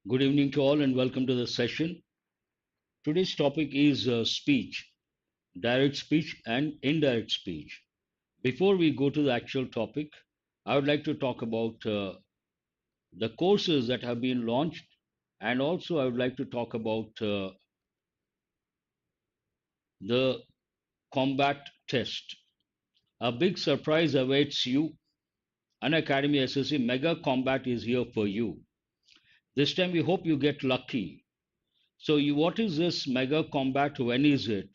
Good evening to all and welcome to the session. Today's topic is speech, direct speech and indirect speech. Before we go to the actual topic, I would like to talk about the courses that have been launched, and also I would like to talk about the combat test. A big surprise awaits you. Unacademy SSC Mega Combat is here for you. This time we hope you get lucky. So, what is this Mega Combat? When is it?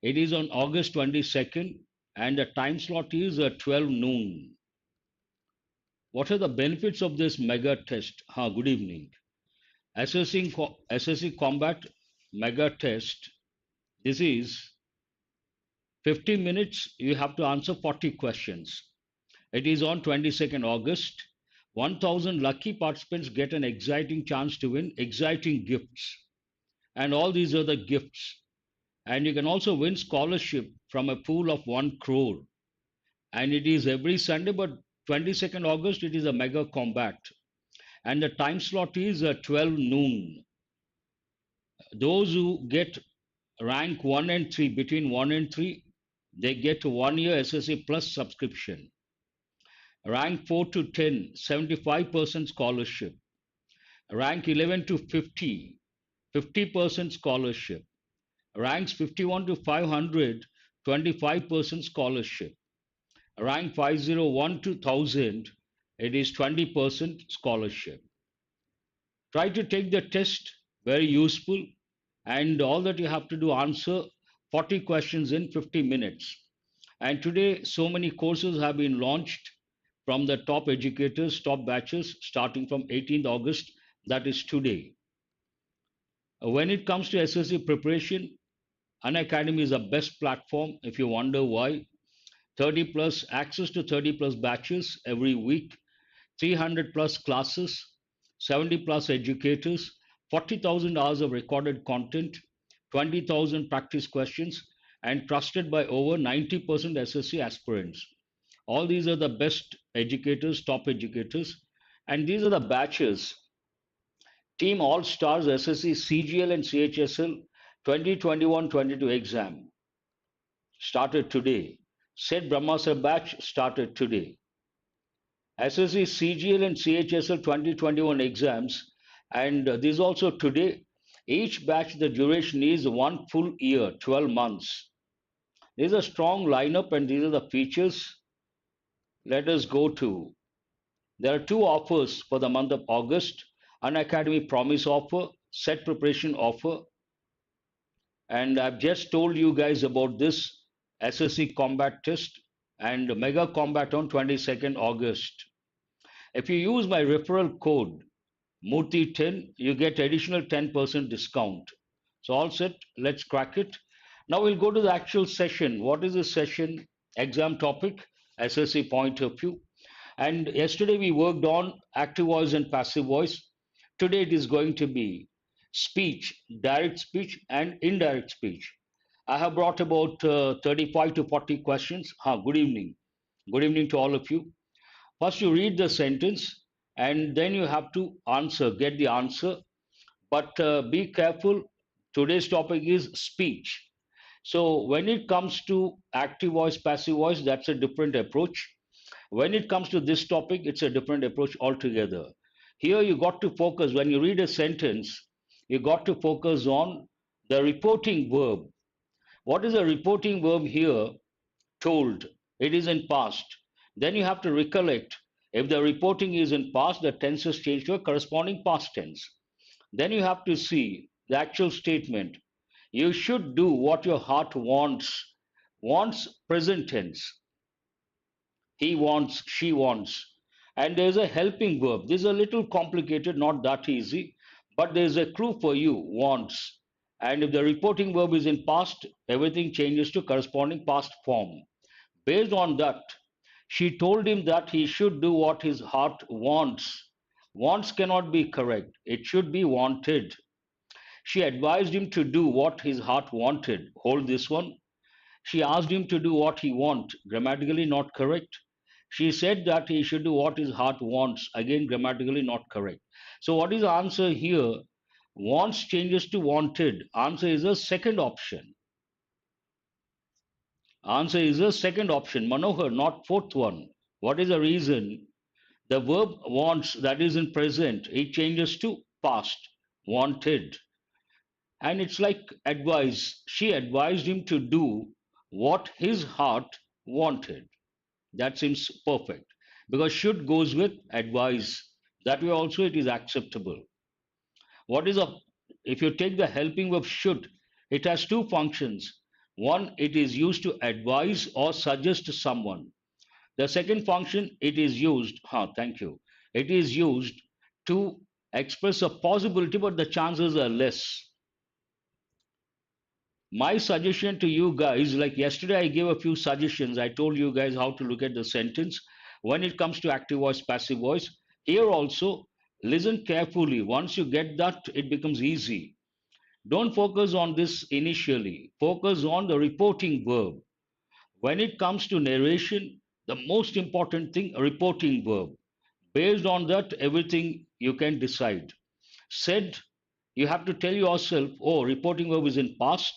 It is on August 22nd, and the time slot is 12 noon. What are the benefits of this mega test? Good evening. SSC Combat Mega Test. This is 50 minutes. You have to answer 40 questions. It is on 22nd August. 1,000 lucky participants get an exciting chance to win exciting gifts. And all these are the gifts. And you can also win scholarship from a pool of 1 crore. And it is every Sunday, but 22nd August, it is a mega combat. And the time slot is 12 noon. Those who get rank 1 and 3, between 1 and 3, they get 1 year SSC plus subscription. Rank 4 to 10, 75% scholarship. Rank 11 to 50, 50% scholarship. Ranks 51 to 500, 25% scholarship. Rank 501 to 1000, it is 20% scholarship. Try to take the test, very useful, and all that you have to do, answer 40 questions in 50 minutes. And today, so many courses have been launched from the top educators, top batches, starting from 18th August, that is today. When it comes to SSC preparation, Unacademy is the best platform. If you wonder why, 30 plus access to 30 plus batches every week, 300 plus classes, 70 plus educators, 40,000 hours of recorded content, 20,000 practice questions, and trusted by over 90% SSC aspirants. All these are the best educators, top educators, and these are the batches. Team All Stars SSC CGL and CHSL 2021-22 exam started today. Said Brahmastra batch started today. SSC CGL and CHSL 2021 exams, and this also today. Each batch, the duration is 1 full year, 12 months. There's a strong lineup, and these are the features. Let us go to. There are two offers for the month of August: Unacademy Promise offer, Set Preparation offer, and I've just told you guys about this SSC Combat Test and Mega Combat on 22nd August. If you use my referral code Murthy10, you get additional 10% discount. So all set, let's crack it. Now we'll go to the actual session. What is the session? Exam topic, SSC point of view. And yesterday we worked on active voice and passive voice. Today it is going to be speech, direct speech and indirect speech. I have brought about 35 to 40 questions. Good evening. Good evening to all of you. First, you read the sentence and then you have to answer, get the answer. But be careful. Today's topic is speech. So, when it comes to active voice, passive voice, that's a different approach. When it comes to this topic, it's a different approach altogether. Here, you got to focus, when you read a sentence, you got to focus on the reporting verb. What is a reporting verb here? Told. It is in past. Then you have to recollect. If the reporting is in past, the tense is changed to a corresponding past tense. Then you have to see the actual statement. You should do what your heart wants. Wants, present tense. He wants, she wants. And there's a helping verb. This is a little complicated, not that easy, but there's a clue for you, wants. And if the reporting verb is in past, everything changes to corresponding past form. Based on that, she told him that he should do what his heart wants. Wants cannot be correct. It should be wanted. She advised him to do what his heart wanted. Hold this one. She asked him to do what he want. Grammatically not correct. She said that he should do what his heart wants. Again, grammatically not correct. So what is the answer here? Wants changes to wanted. Answer is the second option. Answer is the second option. Manohar, not fourth one. What is the reason? The verb wants, that is in present, it changes to past, wanted. And it's like advice. She advised him to do what his heart wanted. That seems perfect because should goes with advice. That way also it is acceptable. What is a, if you take the helping verb should, it has two functions. One, it is used to advise or suggest to someone. The second function, it is used, thank you. It is used to express a possibility, but the chances are less. My suggestion to you guys, like yesterday I gave a few suggestions. I told you guys how to look at the sentence when it comes to active voice, passive voice. Here also, listen carefully. Once you get that, it becomes easy. Don't focus on this initially. Focus on the reporting verb. When it comes to narration, the most important thing, a reporting verb. Based on that, everything you can decide. Said, you have to tell yourself, oh, reporting verb is in past,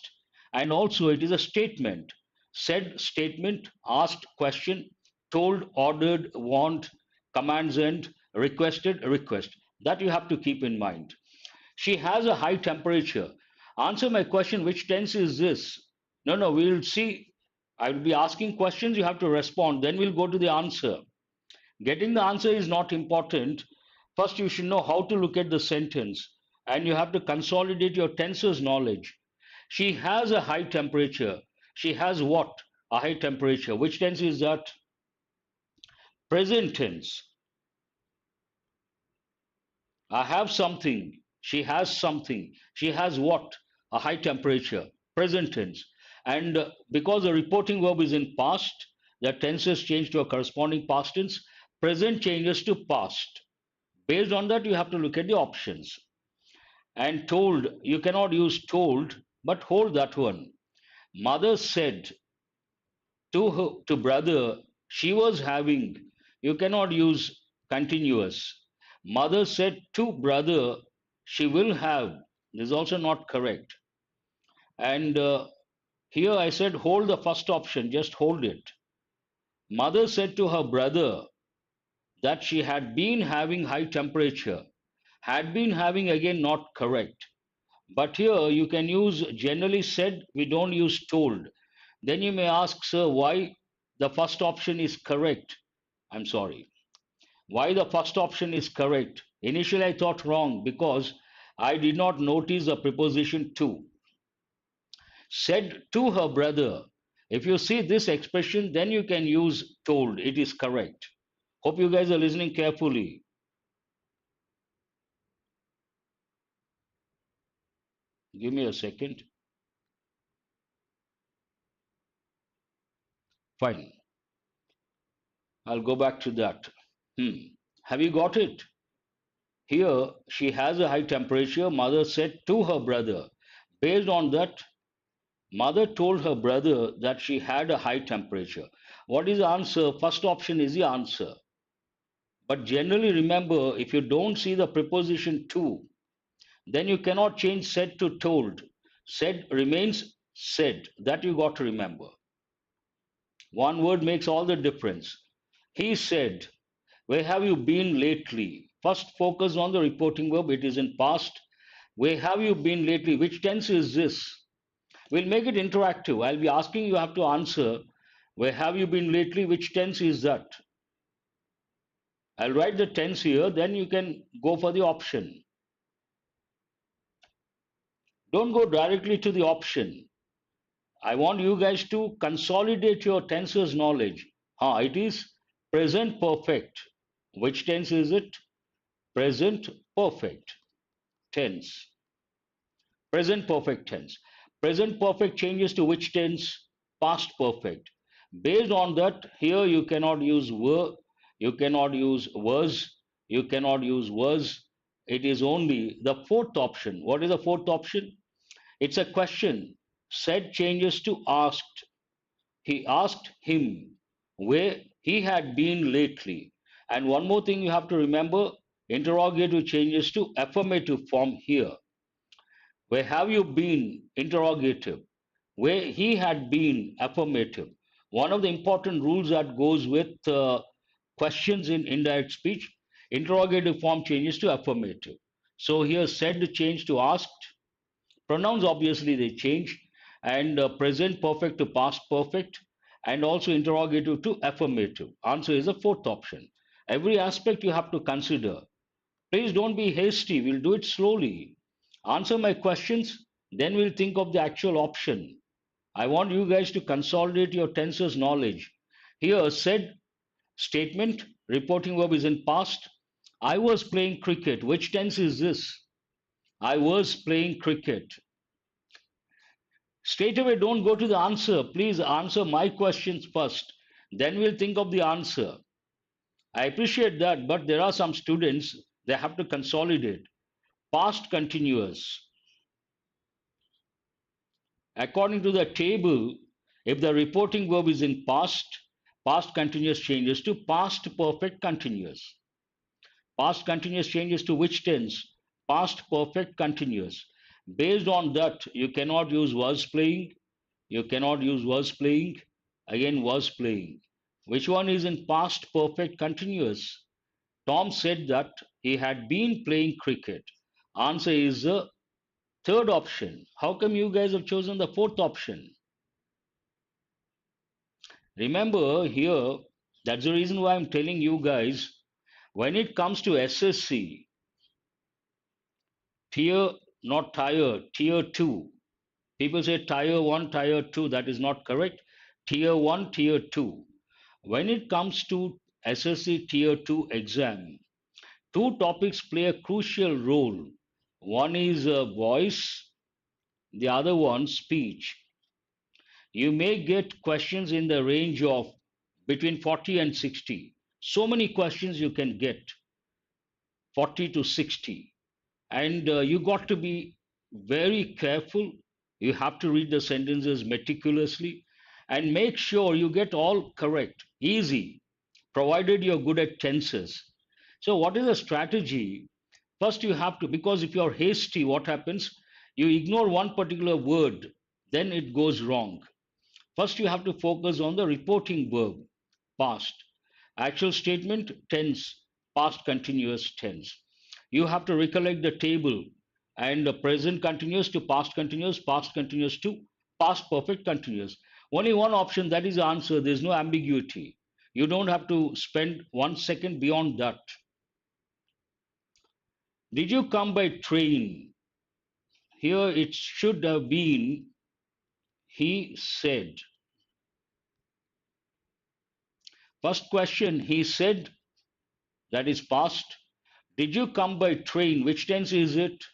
and also it is a statement. Said, statement, asked, question, told, ordered, want, commands end, requested, request. That you have to keep in mind. She has a high temperature. Answer my question, which tense is this? No, no, we'll see. I will be asking questions, you have to respond, then we'll go to the answer. Getting the answer is not important. First, you should know how to look at the sentence and you have to consolidate your tenses knowledge. She has a high temperature. She has what? A high temperature. Which tense is that? Present tense. I have something. She has something. She has what? A high temperature. Present tense. And because the reporting verb is in past, the tenses change to a corresponding past tense. Present changes to past. Based on that, you have to look at the options. And told, you cannot use told, but hold that one. Mother said to brother, she was having, you cannot use continuous. Mother said to brother, she will have. This is also not correct. And here I said, hold the first option, just hold it. Mother said to her brother that she had been having high temperature. Had been having, again, not correct. But here you can use generally said, we don't use told. Then you may ask, sir, why the first option is correct? I'm sorry. Why the first option is correct? Initially I thought wrong because I did not notice the preposition to. Said to her brother. If you see this expression, then you can use told. It is correct. Hope you guys are listening carefully. Give me a second. Fine. I'll go back to that. Have you got it? Here, she has a high temperature, mother said to her brother. Based on that, mother told her brother that she had a high temperature. What is the answer? First option is the answer. But generally remember, if you don't see the preposition to, then you cannot change said to told. Said remains said. That you got to remember. One word makes all the difference. He said, where have you been lately? First focus on the reporting verb. It is in past. Where have you been lately? Which tense is this? We'll make it interactive. I'll be asking you have to answer. Where have you been lately? Which tense is that? I'll write the tense here. Then you can go for the option. Don't go directly to the option. I want you guys to consolidate your tenses knowledge. It is present perfect. Which tense is it? Present perfect tense. Present perfect tense. Present perfect changes to which tense? Past perfect. Based on that, here you cannot use were, you cannot use was, you cannot use was. It is only the fourth option. What is the fourth option? It's a question. Said changes to asked. He asked him, where He had been lately. And one more thing you have to remember, interrogative changes to affirmative form here. Where have you been? Interrogative. Where he had been? Affirmative. One of the important rules that goes with questions in indirect speech, interrogative form changes to affirmative. So here said change to asked. Pronouns obviously they change, and present perfect to past perfect, and also interrogative to affirmative. Answer is the fourth option. Every aspect you have to consider. Please don't be hasty. We'll do it slowly. Answer my questions, then we'll think of the actual option. I want you guys to consolidate your tenses knowledge. Here, said statement, reporting verb is in past. I was playing cricket. Which tense is this? I was playing cricket. Straight away, don't go to the answer. Please answer my questions first. Then we'll think of the answer. I appreciate that, but there are some students, they have to consolidate. Past continuous. According to the table, if the reporting verb is in past, past continuous changes to past perfect continuous. Past continuous changes to which tense? Past perfect continuous. Based on that, you cannot use was playing. You cannot use was playing. Again, was playing. Which one is in past perfect continuous? Tom said that he had been playing cricket. Answer is the third option. How come you guys have chosen the fourth option? Remember here, that's the reason why I'm telling you guys, when it comes to SSC, tier, not tier, tier 2. People say tier 1, tier 2. That is not correct. Tier 1, tier 2. When it comes to SSC tier 2 exam, two topics play a crucial role. One is voice, the other one speech. You may get questions in the range of between 40 and 60. So many questions you can get, 40 to 60. And you got to be very careful. You have to read the sentences meticulously and make sure you get all correct, easy, provided you're good at tenses. So, what is the strategy? First, you have to, because if you're hasty, what happens? You ignore one particular word, then it goes wrong. First, you have to focus on the reporting verb, past. Actual statement, tense, past continuous tense. You have to recollect the table and the present continuous to past continuous to past perfect continuous. Only one option, that is the answer. There's no ambiguity. You don't have to spend 1 second beyond that. Did you come by train? Here it should have been, he said. First question, he said, that is past. Did you come by train? Which tense is it?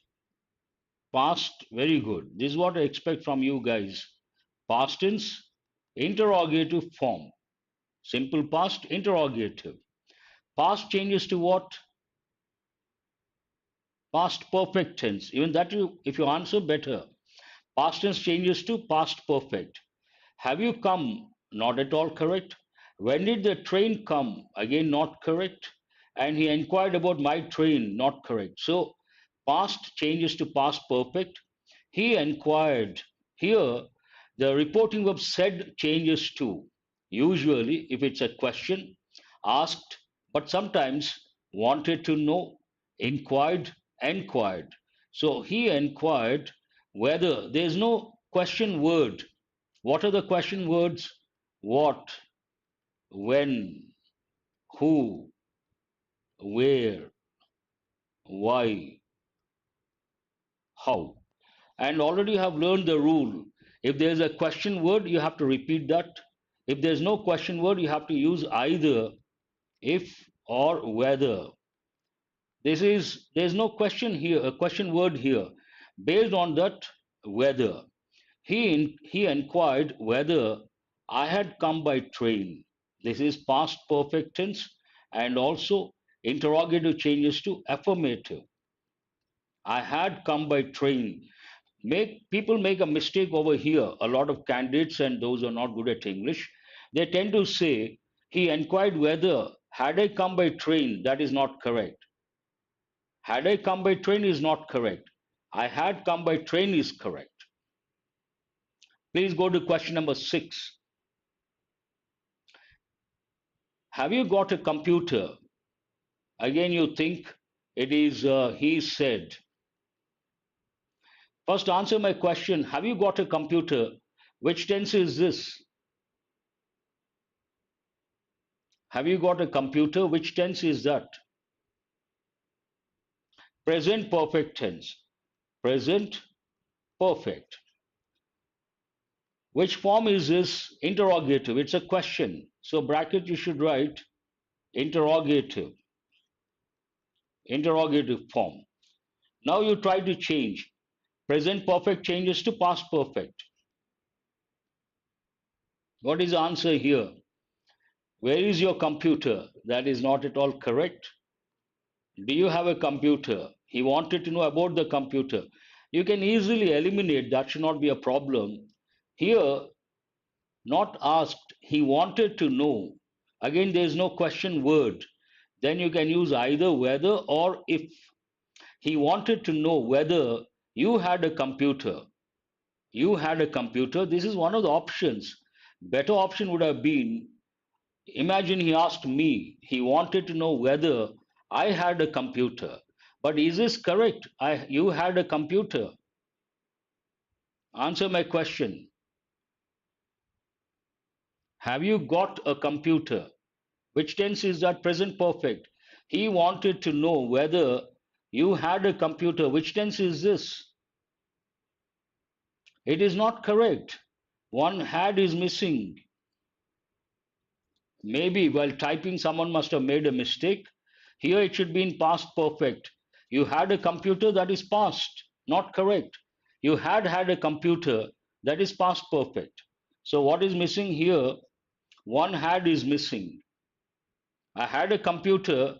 Past. Very good. This is what I expect from you guys. Past tense, interrogative form. Simple past, interrogative. Past changes to what? Past perfect tense. Even that you, if you answer better. Past tense changes to past perfect. Have you come? Not at all correct. When did the train come? Again, not correct. And he inquired about my train, not correct. So, past changes to past perfect. He inquired. Here, the reporting verb said changes to. Usually, if it's a question, asked, but sometimes wanted to know, inquired, enquired. So, he inquired whether there's no question word. What are the question words? What, when, who, where, why, how. And already you have learned the rule. If there's a question word, you have to repeat that. If there's no question word, you have to use either if or whether. There's no question here, a question word here. Based on that, whether. He inquired whether I had come by train. This is past perfect tense and also interrogative changes to affirmative. I had come by train. Make people make a mistake over here. A lot of candidates and those who are not good at English, they tend to say He inquired whether, had I come by train, that is not correct. Had I come by train is not correct. I had come by train is correct. Please go to question number 6. Have you got a computer? Again, you think it is he said. First, answer my question. Have you got a computer? Which tense is this? Have you got a computer? Which tense is that? Present perfect tense. Present perfect. Which form is this? Interrogative. It's a question. So bracket you should write interrogative. Interrogative form. Now you try to change. Present perfect changes to past perfect. What is the answer here? Where is your computer? That is not at all correct. Do you have a computer? He wanted to know about the computer. You can easily eliminate, that should not be a problem. Here, not asked, he wanted to know. Again, there is no question word. Then you can use either whether or if. He wanted to know whether you had a computer. You had a computer. This is one of the options. Better option would have been, imagine he asked me, he wanted to know whether I had a computer. But is this correct? You had a computer. Answer my question. Have you got a computer? Which tense is that? Present perfect. He wanted to know whether you had a computer. Which tense is this? It is not correct. One had is missing. Maybe while typing, someone must have made a mistake. Here it should be in past perfect. You had a computer, that is past, not correct. You had a computer, that is past perfect. So what is missing here? One had is missing. I had a computer,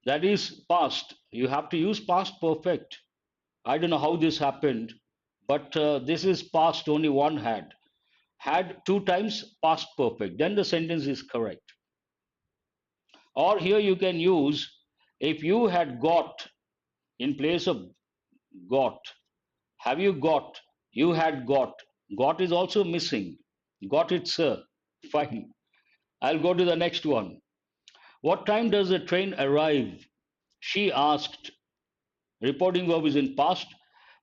that is past. You have to use past perfect. I don't know how this happened, but this is past, only one had. Had two times past perfect. Then the sentence is correct. Or here you can use, if you had got in place of got. Have you got? You had got. Got is also missing. Got it, sir. Fine. I'll go to the next one. What time does the train arrive? She asked. Reporting verb is in past.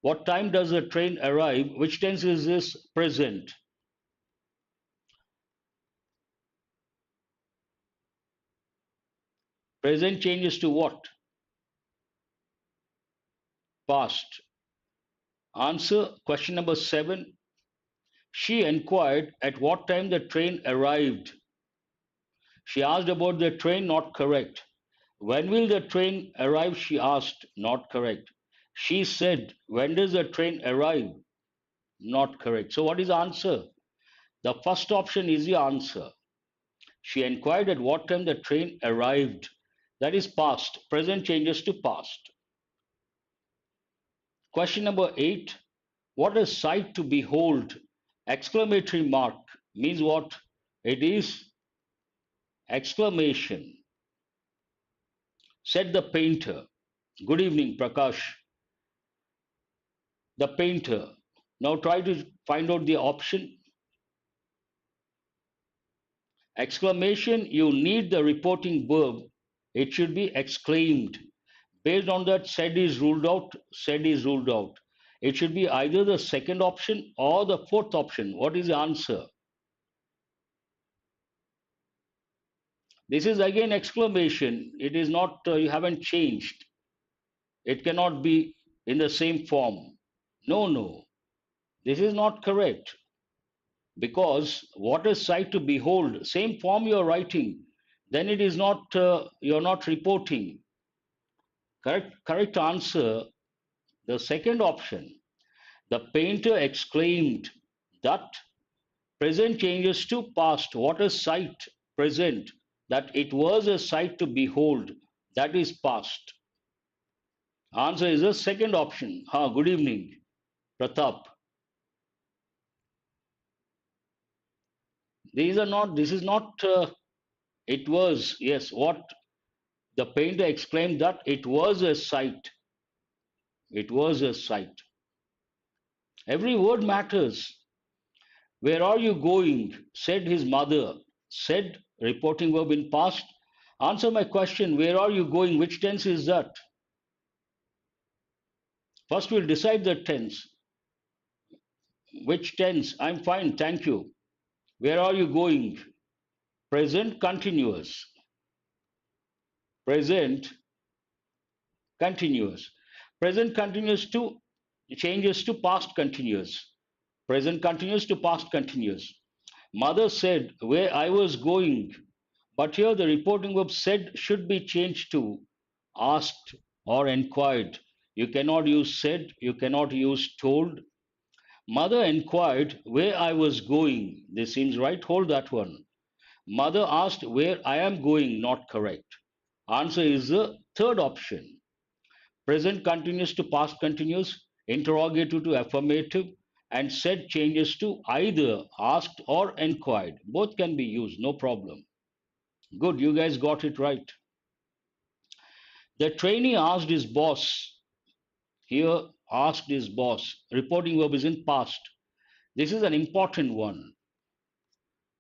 What time does the train arrive? Which tense is this? Present. Present changes to what? Past. Answer question number 7. She inquired at what time the train arrived. She asked about the train, not correct. When will the train arrive? She asked, not correct. She said, when does the train arrive? Not correct. So what is the answer? The first option is the answer. She inquired at what time the train arrived. That is past. Present changes to past. Question number 8. What a sight to behold. Exclamatory mark means what? It is exclamation. Said the painter. Good evening, Prakash. The painter. Now try to find out the option. Exclamation, you need the reporting verb. It should be exclaimed. Based on that, said is ruled out. Said is ruled out. It should be either the second option or the fourth option. What is the answer? This is again exclamation. It is not, you haven't changed. It cannot be in the same form. No, no. This is not correct. Because what is sight to behold? Same form you are writing. Then it is not, you're not reporting. Correct answer, the second option. The painter exclaimed that present changes to past. What is sight? Present. That it was a sight to behold. That is past. Answer is the second option. Good evening, Pratap. This is not It was, yes, what the painter exclaimed that it was a sight. It was a sight. Every word matters. Where are you going? Said his mother. Said, reporting verb in past. Answer my question. Where are you going? Which tense is that? First, we'll decide the tense. Which tense? I'm fine, thank you. Where are you going? Present continuous. Present continuous. Present continuous to changes to past continuous. Present continuous to past continuous. Mother said where I was going, but here the reporting verb said should be changed to asked or enquired. You cannot use said, you cannot use told. Mother enquired where I was going. This seems right. Hold that one. Mother asked where I am going. Not correct. Answer is the third option. Present continuous to past continuous, interrogative to affirmative, and said changes to either asked or enquired. Both can be used, no problem. Good, you guys got it right. The trainee asked his boss. Here, asked his boss. Reporting verb is in past. This is an important one.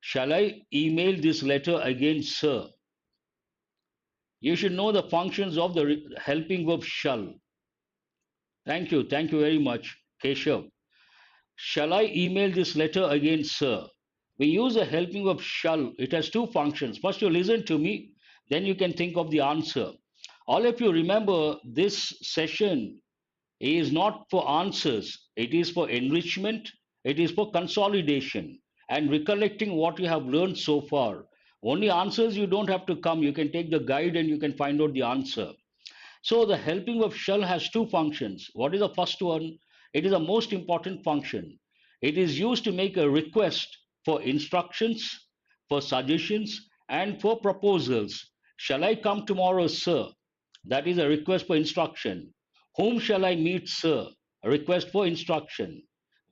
Shall I email this letter again, sir? You should know the functions of the helping verb shall. Thank you very much, Keshav. Shall I email this letter again, sir? We use a helping verb shall. It has two functions. First, you listen to me, then you can think of the answer. All of you remember this session is not for answers, it is for enrichment, it is for consolidation and recollecting what you have learned so far. Only answers you don't have to come. You can take the guide and you can find out the answer. So the helping verb shall has two functions. What is the first one? It is the most important function. It is used to make a request for instructions, for suggestions, and for proposals. Shall I come tomorrow, sir? That is a request for instruction. Whom shall I meet, sir? A request for instruction.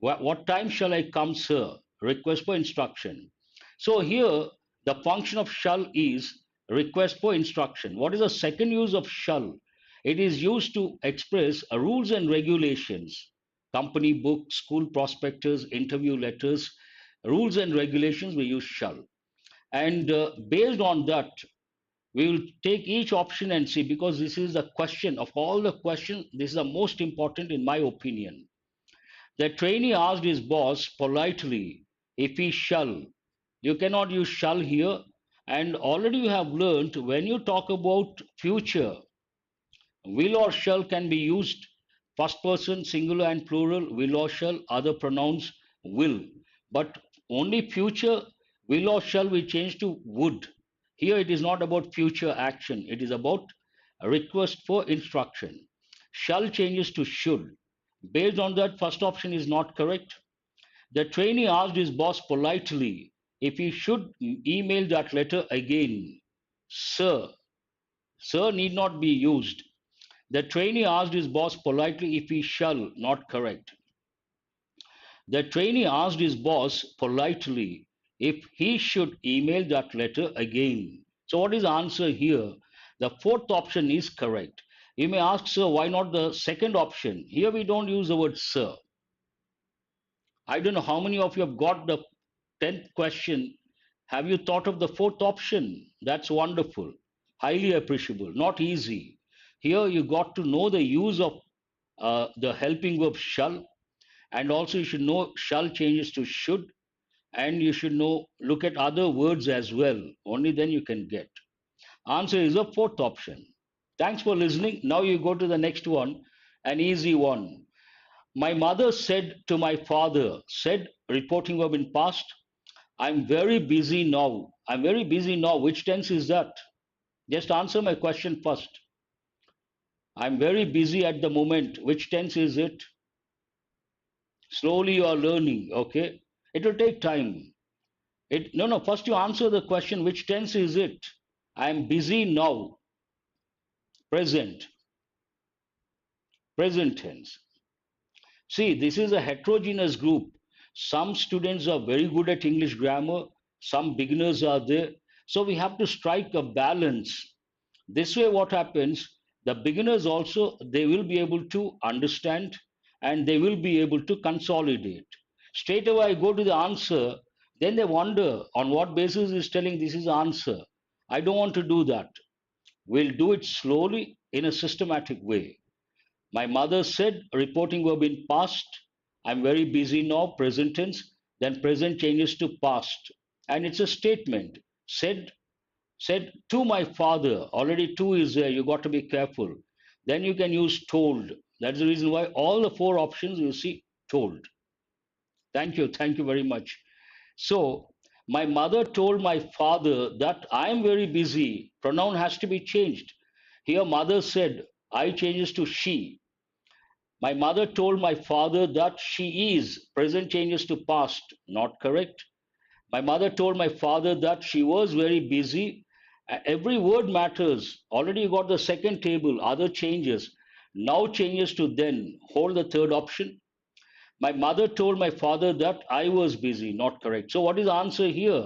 What time shall I come, sir? Request for instruction. So here, the function of shall is request for instruction. What is the second use of shall? It is used to express rules and regulations, company book, school prospectus, interview letters, rules and regulations, we use shall. And based on that, we will take each option and see, because this is the question of all the questions, this is the most important in my opinion. The trainee asked his boss politely if he shall. You cannot use shall here. And already you have learned when you talk about future, will or shall can be used first person, singular and plural, will or shall, other pronouns will. But only future, will or shall we change to would. Here it is not about future action, it is about a request for instruction. Shall changes to should. Based on that, first option is not correct. The trainee asked his boss politely if he should email that letter again. Sir, sir need not be used. The trainee asked his boss politely if he shall, not correct. The trainee asked his boss politely if he should email that letter again. So, what is the answer here? The fourth option is correct. You may ask, sir, why not the second option? Here we don't use the word sir. I don't know how many of you have got the 10th question. Have you thought of the fourth option? That's wonderful. Highly appreciable. Not easy. Here you got to know the use of the helping verb shall, and also you should know shall changes to should, and you should know look at other words as well. Only then you can get. Answer is the fourth option. Thanks for listening. Now you go to the next one, an easy one. My mother said to my father, said reporting verb in past, I'm very busy now. I'm very busy now. Which tense is that? Just answer my question first. I'm very busy at the moment. Which tense is it? Slowly you are learning, okay? It will take time. No, first you answer the question, which tense is it? I'm busy now. Present. Present tense. See, this is a heterogeneous group. Some students are very good at English grammar. Some beginners are there. So we have to strike a balance. This way, what happens, the beginners also, they will be able to understand and they will be able to consolidate. Straight away, I go to the answer, then they wonder on what basis is telling this is the answer. I don't want to do that. We'll do it slowly in a systematic way. My mother said, reporting verb in past. I'm very busy now, present tense. Then present changes to past. And it's a statement. Said to my father. Already to is there. You got to be careful. Then you can use told. That's the reason why all the four options you see told. Thank you. Thank you very much. So, my mother told my father that I am very busy. Pronoun has to be changed. Here, mother said, I changes to she. My mother told my father that she is. Present changes to past. Not correct. My mother told my father that she was very busy. Every word matters. Already you got the second table, other changes. Now changes to then. Hold the third option. My mother told my father that I was busy. Not correct. So what is the answer here?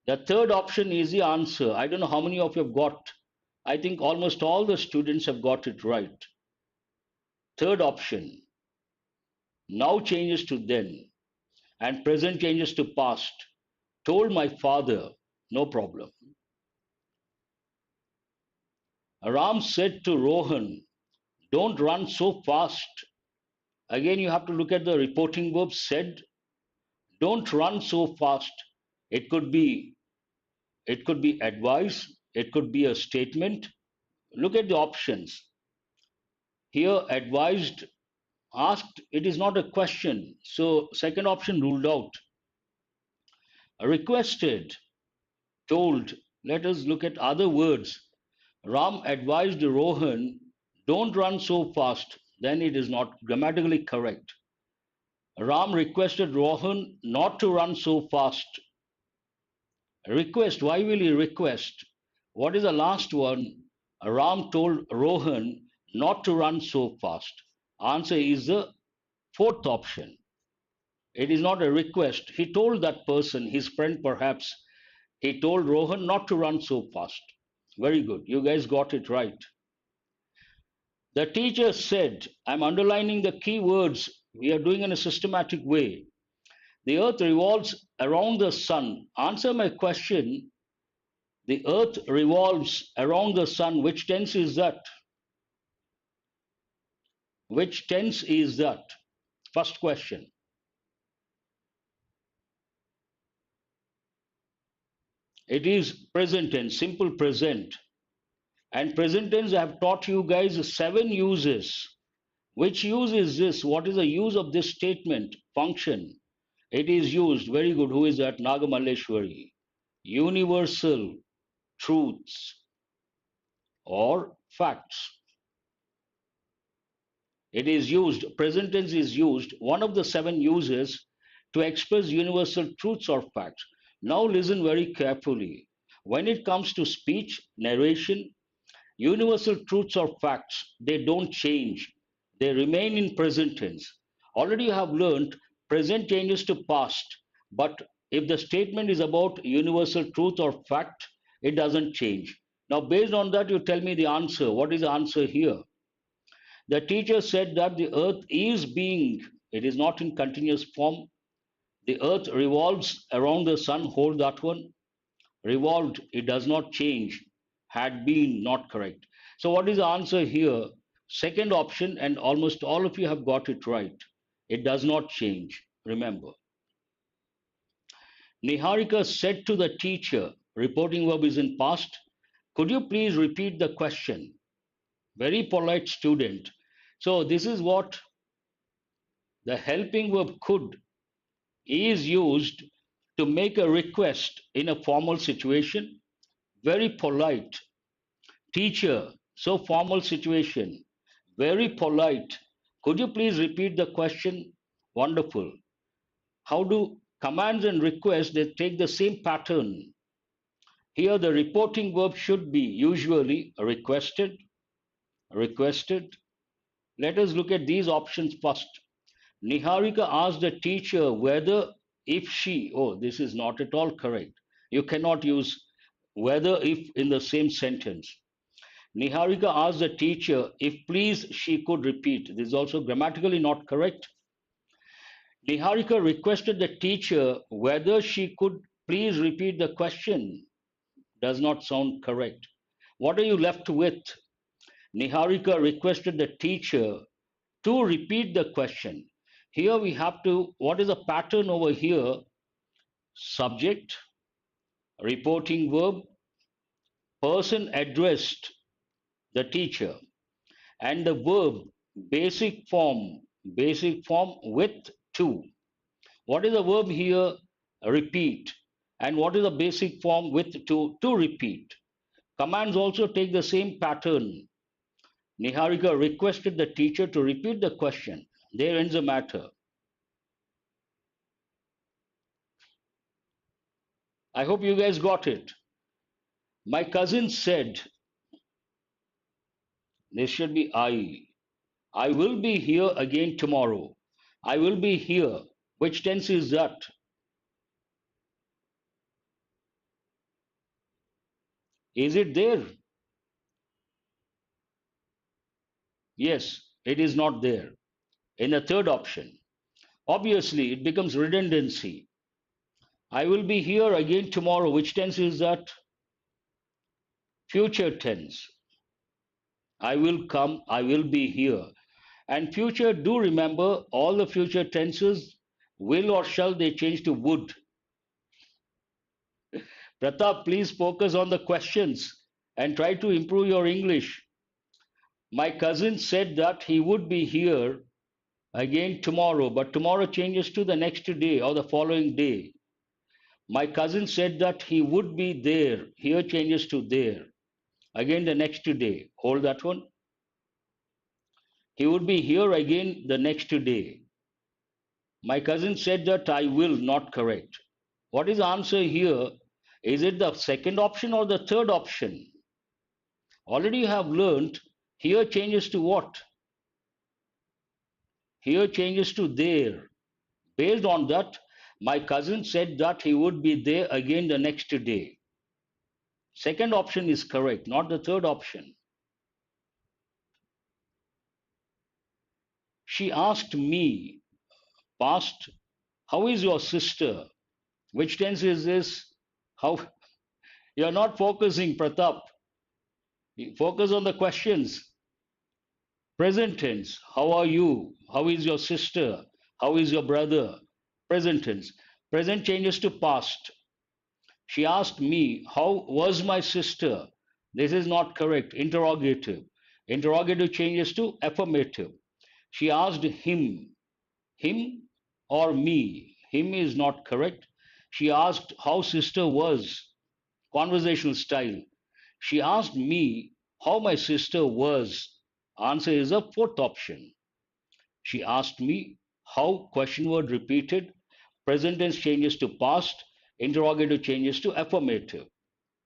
The third option is the answer. I don't know how many of you have got. I think almost all the students have got it right. Third option. Now changes to then. And present changes to past. Told my father. No problem. Ram said to Rohan, don't run so fast. Again, you have to look at the reporting verb said. Don't run so fast. It could be advice, it could be a statement. Look at the options. Here advised, asked, it is not a question. So second option ruled out. Requested, told. Let us look at other words. Ram advised Rohan, don't run so fast. Then it is not grammatically correct. Ram requested Rohan not to run so fast. Request, why will he request? What is the last one? Ram told Rohan not to run so fast. Answer is the fourth option. It is not a request. He told that person, his friend perhaps, he told Rohan not to run so fast. Very good. You guys got it right. The teacher said, I'm underlining the key words we are doing in a systematic way. The earth revolves around the sun. Answer my question. The earth revolves around the sun. Which tense is that? Which tense is that? First question. It is present tense, simple present. And present tense, I have taught you guys 7 uses. Which use is this? What is the use of this statement? Function. It is used. Very good. Who is that? Nagamalleshwari. Universal truths or facts. It is used, present tense is used, one of the 7 uses to express universal truths or facts. Now listen very carefully. When it comes to speech, narration, universal truths or facts, they don't change. They remain in present tense. Already you have learned present changes to past, but if the statement is about universal truth or fact, it doesn't change. Now, based on that, you tell me the answer. What is the answer here? The teacher said that the earth is being, it is not in continuous form. The earth revolves around the sun, hold that one. Revolved, it does not change. Had been, not correct. So, what is the answer here? Second option, and almost all of you have got it right. It does not change. Remember. Niharika said to the teacher, reporting verb is in past, could you please repeat the question? Very polite student. So, this is what the helping verb could is used to make a request in a formal situation. Very polite. Teacher, so formal situation. Very polite. Could you please repeat the question? Wonderful. How do commands and requests, they take the same pattern? Here the reporting verb should be usually requested, requested. Let us look at these options first. Niharika asked the teacher whether if she, oh, this is not at all correct. You cannot use whether if in the same sentence. Niharika asked the teacher if please she could repeat. This is also grammatically not correct. Niharika requested the teacher whether she could please repeat the question. Does not sound correct. What are you left with? Niharika requested the teacher to repeat the question. Here we have to, what is the pattern over here? Subject, reporting verb, person addressed the teacher, and the verb basic form with to. What is the verb here? Repeat. And what is the basic form with to repeat? Commands also take the same pattern. Niharika requested the teacher to repeat the question. There ends the matter. I hope you guys got it. My cousin said, this should be I will be here again tomorrow. I will be here. Which tense is that? Is it there? Yes, it is not there. In the third option, obviously it becomes redundancy. I will be here again tomorrow. Which tense is that? Future tense. I will come, I will be here. And future, do remember all the future tenses, will or shall, they change to would. Pratap, please focus on the questions and try to improve your English. My cousin said that he would be here again tomorrow, but tomorrow changes to the next day or the following day. My cousin said that he would be there. Here changes to there. Again the next day. Hold that one. He would be here again the next day. My cousin said that I will, not correct. What is the answer here? Is it the second option or the third option? Already you have learned here changes to what? Here changes to there. Based on that, my cousin said that he would be there again the next day. Second option is correct, not the third option. She asked me, past, how is your sister? Which tense is this? How? You're not focusing, Pratap. Focus on the questions. Present tense, how are you? How is your sister? How is your brother? Present tense. Present changes to past. She asked me, how was my sister? This is not correct. Interrogative. Interrogative changes to affirmative. She asked him. Him or me? Him is not correct. She asked how sister was. Conversational style. She asked me how my sister was. Answer is a fourth option. She asked me how, question word repeated, present tense changes to past, interrogative changes to affirmative.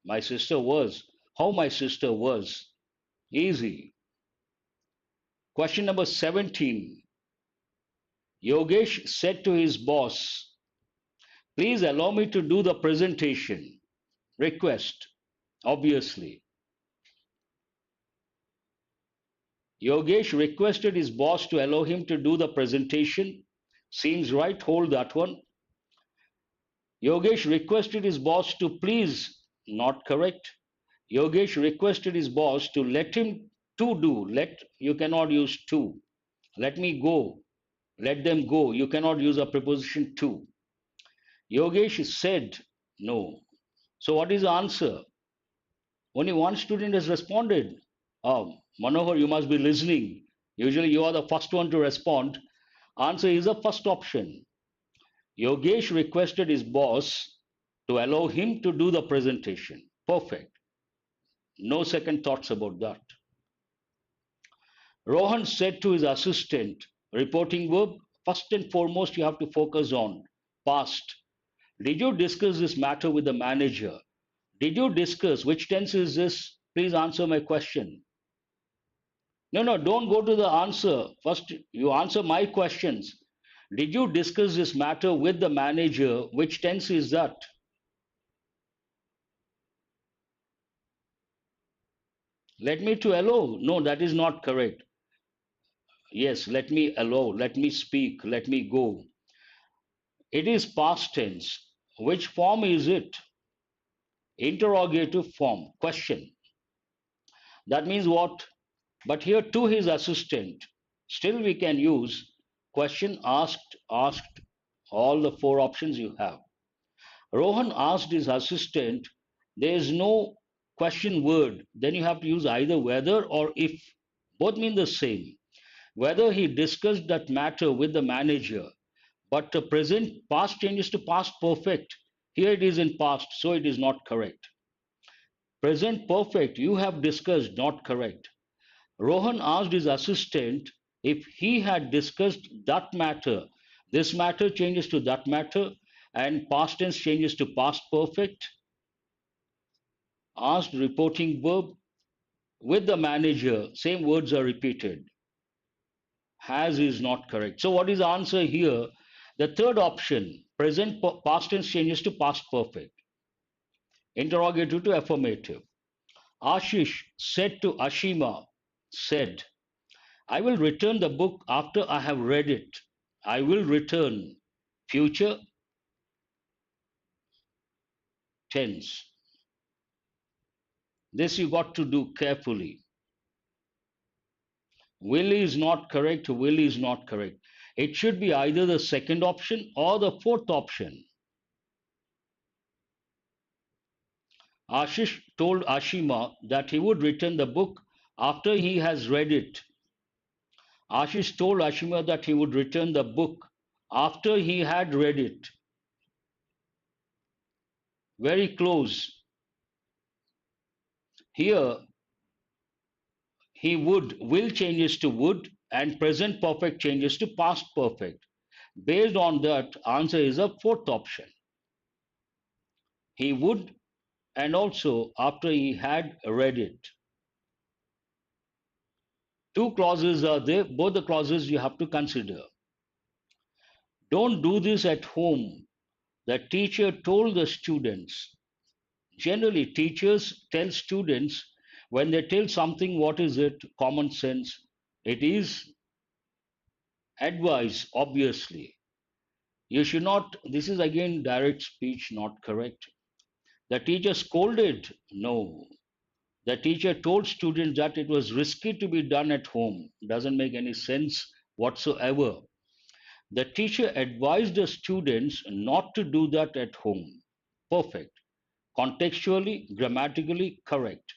My sister was. How my sister was. Easy. Question number 17. Yogesh said to his boss, please allow me to do the presentation. Request, obviously. Yogesh requested his boss to allow him to do the presentation. Seems right, hold that one. Yogesh requested his boss to please, not correct. Yogesh requested his boss to let him to do. Let, you cannot use to. Let me go. Let them go. You cannot use a preposition to. Yogesh said no. So what is the answer? Only one student has responded. Oh, Manohar, you must be listening. Usually you are the first one to respond. Answer is the first option. Yogesh requested his boss to allow him to do the presentation. Perfect. No second thoughts about that. Rohan said to his assistant, reporting verb, first and foremost, you have to focus on past. Did you discuss this matter with the manager? Did you discuss? Which tense is this? Please answer my question. No, don't go to the answer. First, you answer my questions. Did you discuss this matter with the manager? Which tense is that? Let me to allow. No, that is not correct. Yes, let me allow, let me speak, let me go. It is past tense. Which form is it? Interrogative form, question. That means what? But here to his assistant. Still we can use question, asked, asked, all the four options you have. Rohan asked his assistant, there is no question word. Then you have to use either whether or if. Both mean the same. Whether he discussed that matter with the manager, but the present past changes to past perfect. Here it is in past, so it is not correct. Present perfect, you have discussed, not correct. Rohan asked his assistant if he had discussed that matter. This matter changes to that matter, and past tense changes to past perfect. Asked reporting verb with the manager, same words are repeated. Has is not correct. So what is the answer here? The third option, present past tense changes to past perfect. Interrogative to affirmative. Ashish said to Ashima, said, I will return the book after I have read it. I will return. Future tense. This you got to do carefully. Will is not correct. Will is not correct. It should be either the second option or the fourth option. Ashish told Ashima that he would return the book after he has read it. Ashish told Ashima that he would return the book after he had read it. Very close. Here, he would, will changes to would, and present perfect changes to past perfect. Based on that, answer is a fourth option. He would, and also after he had read it. Two clauses are there, both the clauses you have to consider. Don't do this at home. The teacher told the students. Generally, teachers tell students when they tell something, what is it? Common sense. It is advice, obviously. You should not, this is again direct speech, not correct. The teacher scolded. No. The teacher told students that it was risky to be done at home. Doesn't make any sense whatsoever. The teacher advised the students not to do that at home. Perfect. Contextually, grammatically correct.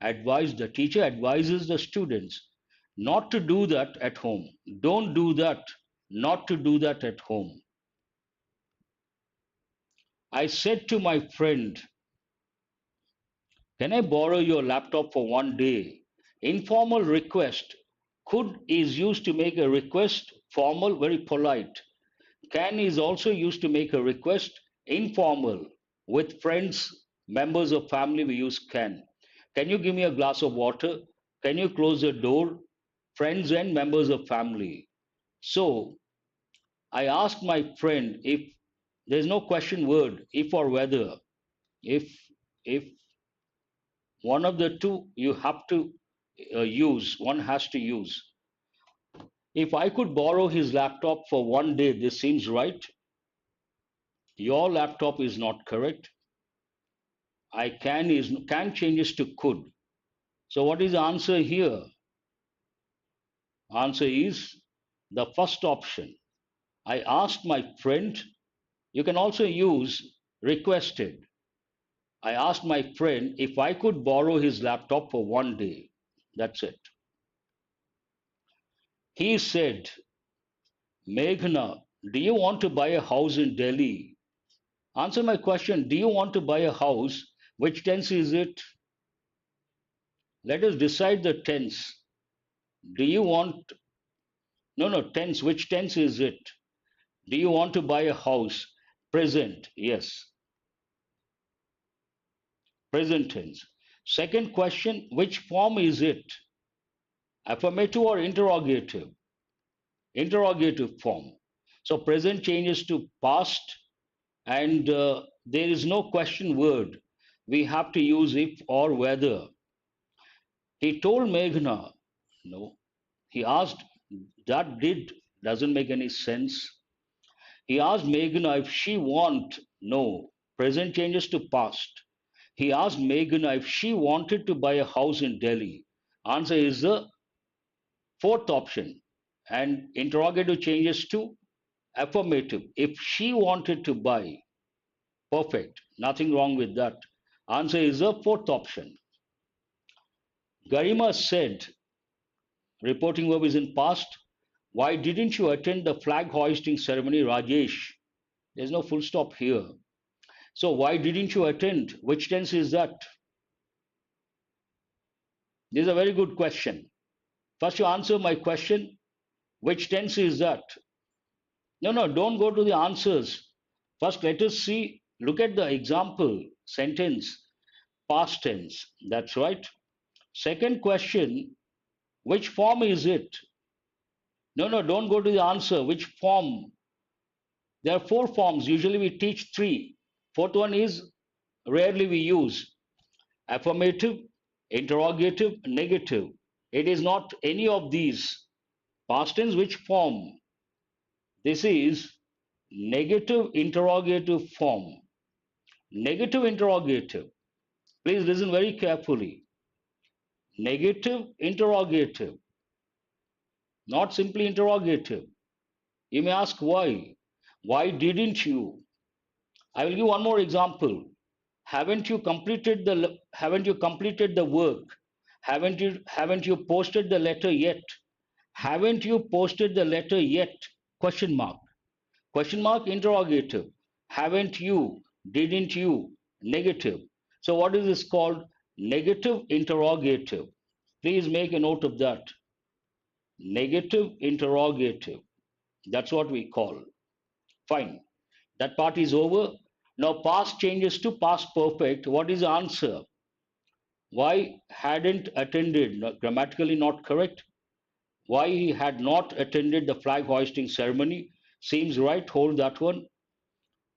Advise, the teacher advises the students not to do that at home. Don't do that. Not to do that at home. I said to my friend, can I borrow your laptop for one day? Informal request. Could is used to make a request, formal, very polite. Can is also used to make a request, informal. With friends, members of family, we use can. Can you give me a glass of water? Can you close the door? Friends and members of family. So I asked my friend if there's no question word, if or whether. If if one of the two you have to use, one has to use. If I could borrow his laptop for one day, this seems right. Your laptop is not correct. I can is can changes to could. So what is the answer here? Answer is the first option. I asked my friend. You can also use requested. I asked my friend if I could borrow his laptop for one day. That's it. He said, Meghna, do you want to buy a house in Delhi? Answer my question. Do you want to buy a house? Which tense is it? Let us decide the tense. Do you want, no, no, tense. Which tense is it? Do you want to buy a house? Present, yes. Present tense. Second question, which form is it? Affirmative or interrogative? Interrogative form. So present changes to past, and there is no question word. We have to use if or whether. He told Meghna, no. He asked, that doesn't make any sense. He asked Meghna if she want, no. Present changes to past. He asked Meghna if she wanted to buy a house in Delhi. Answer is the fourth option. And interrogative changes to affirmative. If she wanted to buy, perfect. Nothing wrong with that. Answer is the fourth option. Garima said, reporting verb is in past. Why didn't you attend the flag hoisting ceremony, Rajesh? There's no full stop here. So why didn't you attend? Which tense is that? This is a very good question. First, you answer my question. Which tense is that? No, no, don't go to the answers. First, let us see, look at the example sentence, past tense. That's right. Second question, which form is it? No, no, don't go to the answer. Which form? There are four forms. Usually we teach three. Fourth one is rarely we use affirmative, interrogative, negative. It is not any of these. Past tense, which form? This is negative interrogative form. Negative interrogative. Please listen very carefully. Negative interrogative, not simply interrogative. You may ask why. Why didn't you? I will give one more example. Haven't you completed the work? Haven't you posted the letter yet? Haven't you posted the letter yet? Question mark. Question mark interrogative. Haven't you? Didn't you? Negative. So what is this called? Negative interrogative. Please make a note of that. Negative interrogative. That's what we call. Fine. That part is over. Now past changes to past perfect. What is the answer? Why hadn't attended? Grammatically not correct. Why he had not attended the flag hoisting ceremony? Seems right. Hold that one.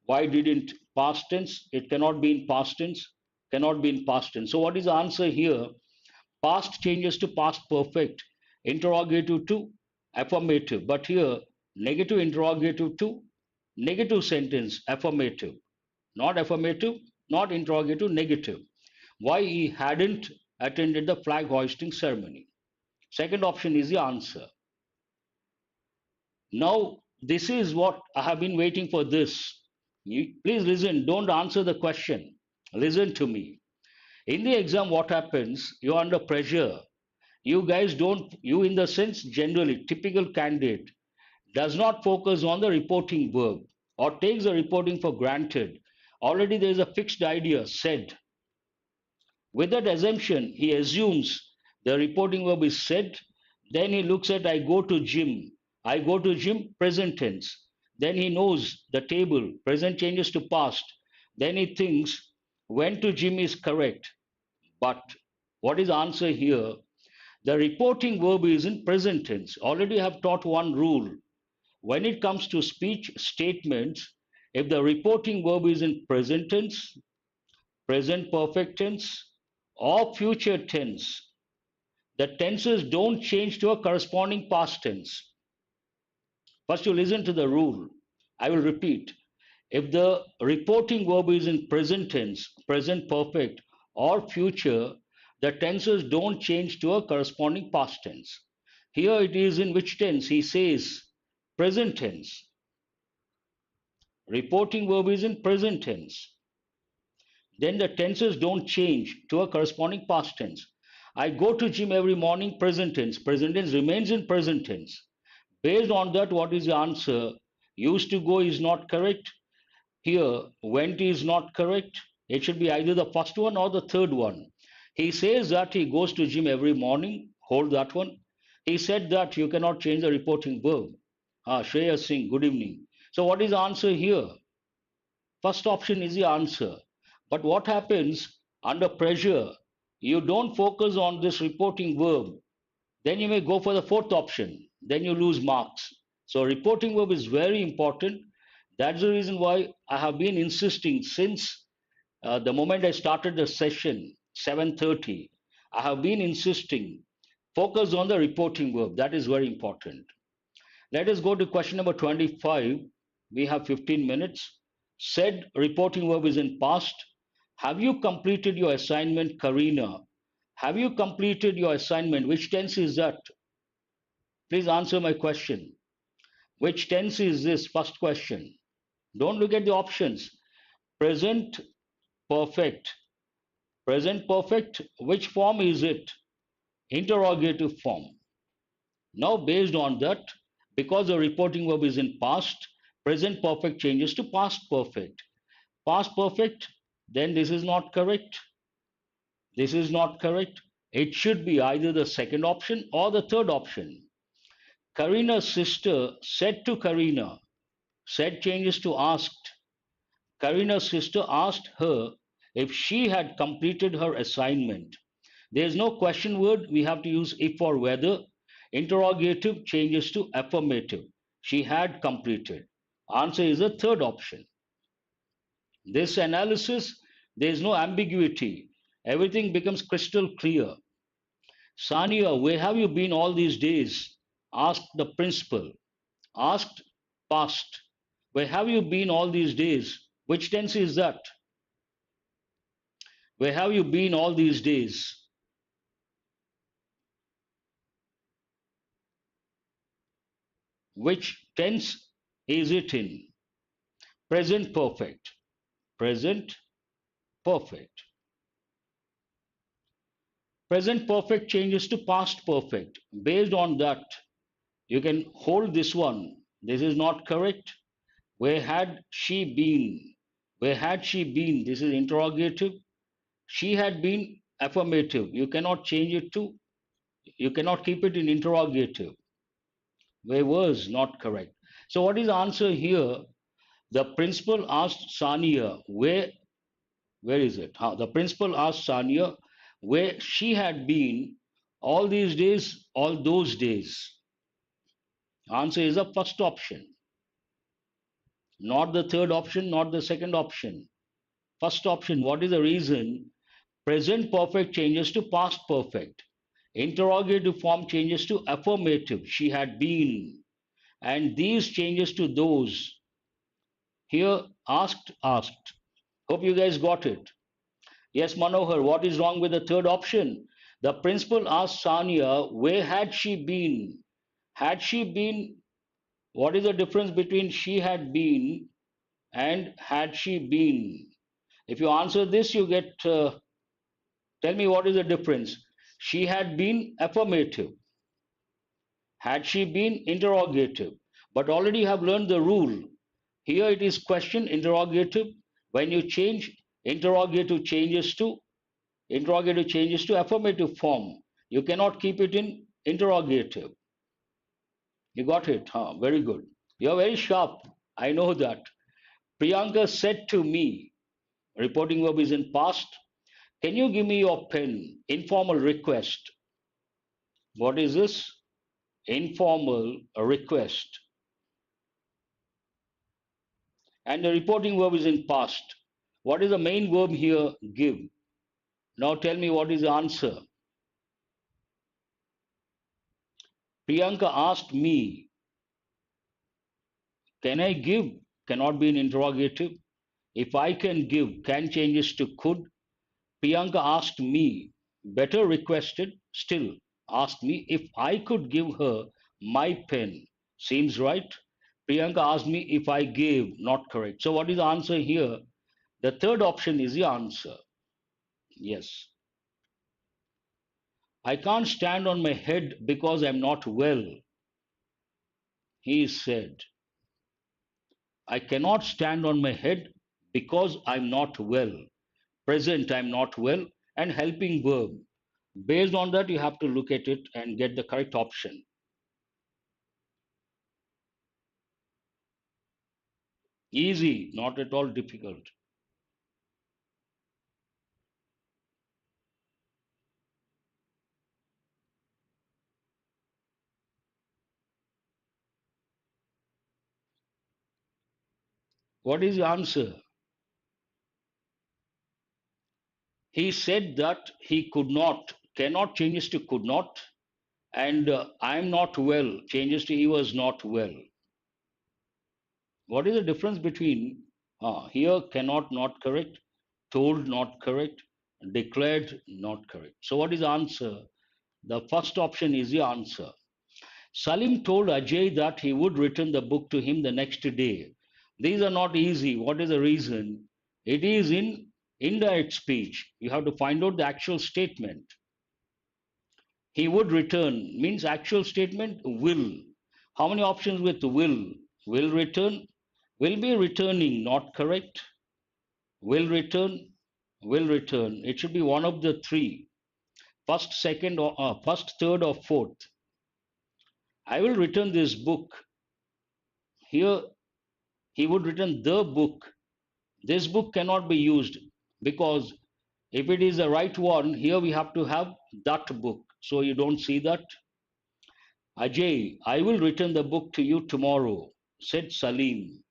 Why didn't? Past tense. It cannot be in past tense. Cannot be in past tense. So what is the answer here? Past changes to past perfect. Interrogative to affirmative. But here, negative interrogative to negative sentence, affirmative. Not affirmative, not interrogative, negative. Why he hadn't attended the flag hoisting ceremony. Second option is the answer. Now, this is what I have been waiting for this. Please listen, don't answer the question. Listen to me. In the exam, what happens? You're under pressure. You guys don't, you in the sense generally, typical candidate does not focus on the reporting verb or takes the reporting for granted. Already there is a fixed idea said. With that assumption, he assumes the reporting verb is said. Then he looks at I go to gym. I go to gym, present tense. Then he knows the table, present changes to past. Then he thinks went to gym is correct. But what is the answer here? The reporting verb is in present tense. Already I have taught one rule. When it comes to speech statements, if the reporting verb is in present tense, present perfect tense, or future tense, the tenses don't change to a corresponding past tense. First, you listen to the rule. I will repeat. If the reporting verb is in present tense, present perfect, or future, the tenses don't change to a corresponding past tense. Here it is in which tense? He says present tense. Reporting verb is in present tense. Then the tenses don't change to a corresponding past tense. I go to gym every morning, present tense. Present tense remains in present tense. Based on that, what is the answer? Used to go is not correct. Here, went is not correct. It should be either the first one or the third one. He says that he goes to gym every morning. Hold that one. He said that you cannot change the reporting verb. Shreya Singh, good evening. So what is the answer here? First option is the answer. But what happens under pressure? You don't focus on this reporting verb. Then you may go for the fourth option. Then you lose marks. So reporting verb is very important. That's the reason why I have been insisting since the moment I started the session, 7:30. I have been insisting. Focus on the reporting verb. That is very important. Let us go to question number 25. We have 15 minutes. Said reporting verb is in past. Have you completed your assignment, Karina? Have you completed your assignment? Which tense is that? Please answer my question. Which tense is this? First question. Don't look at the options. Present perfect. Present perfect. Which form is it? Interrogative form. Now, based on that, because the reporting verb is in past, present perfect changes to past perfect. Past perfect, then this is not correct. This is not correct. It should be either the second option or the third option. Karina's sister said to Karina, said changes to asked. Karina's sister asked her if she had completed her assignment. There is no question word. We have to use if or whether. Interrogative changes to affirmative. She had completed. Answer is the third option. This analysis, there is no ambiguity. Everything becomes crystal clear. Sania, where have you been all these days? Asked the principal. Asked past. Where have you been all these days? Which tense is that? Where have you been all these days? Which tense is it in? Present perfect. Present perfect. Present perfect changes to past perfect. Based on that, you can hold this one. This is not correct. Where had she been? Where had she been? This is interrogative. She had been affirmative. You cannot change it to, you cannot keep it in interrogative. Where was not correct. So, what is the answer here? The principal asked Sania, where is it? The principal asked Sania where she had been all these days, all those days. Answer is the first option, not the third option, not the second option. First option. What is the reason? Present perfect changes to past perfect. Interrogative form changes to affirmative. She had been. And these changes to those. Here, asked, asked. Hope you guys got it. Yes, Manohar, what is wrong with the third option? The principal asked Sania, where had she been? Had she been, what is the difference between she had been and had she been? If you answer this, you get, tell me what is the difference. She had been affirmative. Had she been interrogative? But already have learned the rule. Here it is question interrogative. When you change, interrogative changes to affirmative form. You cannot keep it in interrogative. You got it? Huh? Very good. You're very sharp. I know that. Priyanka said to me, reporting verb is in past. Can you give me your pen? Informal request. What is this? Informal request. And the reporting verb is in past. What is the main verb here? Give. Now tell me what is the answer. Priyanka asked me, can I give? Cannot be an interrogative. If I can give, can changes to could. Priyanka asked me, better requested, still asked me if I could give her my pen. Seems right. Priyanka asked me if I gave, not correct. So what is the answer here? The third option is the answer. Yes. I can't stand on my head because I'm not well, he said. I cannot stand on my head because I'm not well. Present, I'm not well, and helping verb. Based on that, you have to look at it and get the correct option. Easy, not at all difficult. What is the answer? He said that he could not cannot changes to could not, and I'm not well changes to he was not well. What is the difference between here cannot not correct, told not correct, declared not correct? So what is the answer? The first option is the answer. Salim told Ajay that he would return the book to him the next day. These are not easy. What is the reason? It is in indirect speech. You have to find out the actual statement. He would return means actual statement will. How many options with will? Will return, will be returning, not correct. Will return, will return. It should be one of the three. First, second, or first, third, or fourth. I will return this book. Here, he would return the book. This book cannot be used because if it is the right one, here we have to have that book. So you don't see that. Ajay, I will return the book to you tomorrow, said Salim.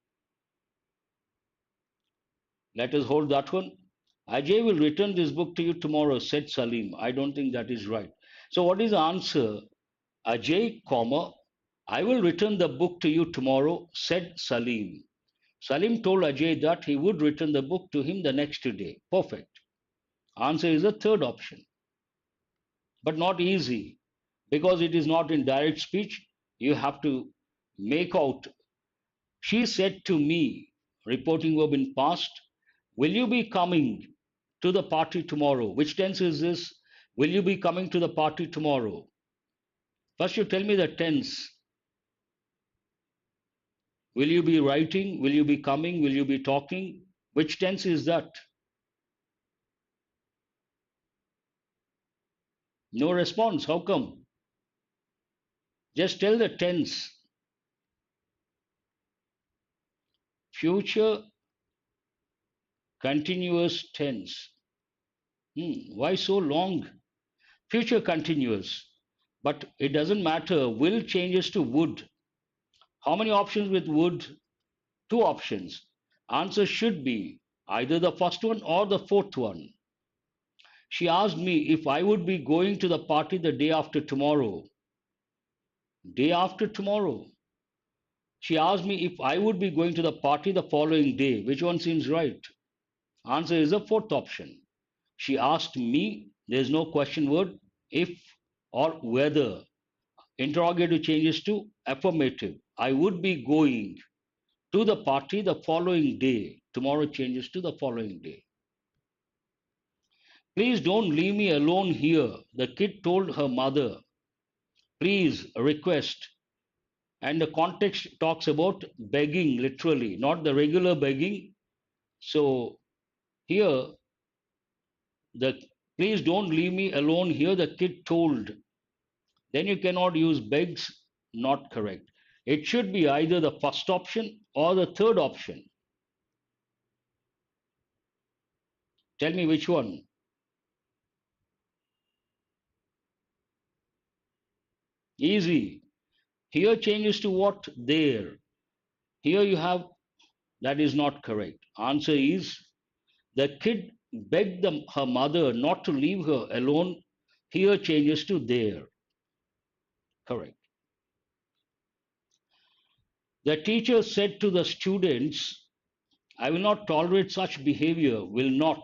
Let us hold that one. Ajay will return this book to you tomorrow, said Salim. I don't think that is right. So what is the answer? Ajay, comma, I will return the book to you tomorrow, said Salim. Salim told Ajay that he would return the book to him the next day. Perfect. Answer is the third option, but not easy because it is not in direct speech. You have to make out. She said to me, reporting verb in past, will you be coming to the party tomorrow? Which tense is this? Will you be coming to the party tomorrow? First, you tell me the tense. Will you be writing? Will you be coming? Will you be talking? Which tense is that? No response. How come? Just tell the tense. Future continuous tense. Why so long? Future continuous. But it doesn't matter. Will changes to would. How many options with would? Two options. Answer should be either the first one or the fourth one. She asked me if I would be going to the party the day after tomorrow. Day after tomorrow. She asked me if I would be going to the party the following day. Which one seems right? Answer is the fourth option. She asked me, there is no question word, if or whether. Interrogative changes to affirmative. I would be going to the party the following day. Tomorrow changes to the following day. Please don't leave me alone here, the kid told her mother. Please, a request. And the context talks about begging, literally, not the regular begging. So here, the please don't leave me alone here, the kid told. Then you cannot use begs, not correct. It should be either the first option or the third option. Tell me which one. Easy. Here changes to what? There. Here you have that is not correct. Answer is the kid begged her mother not to leave her alone. Here changes to there. Correct. The teacher said to the students, I will not tolerate such behavior. Will not.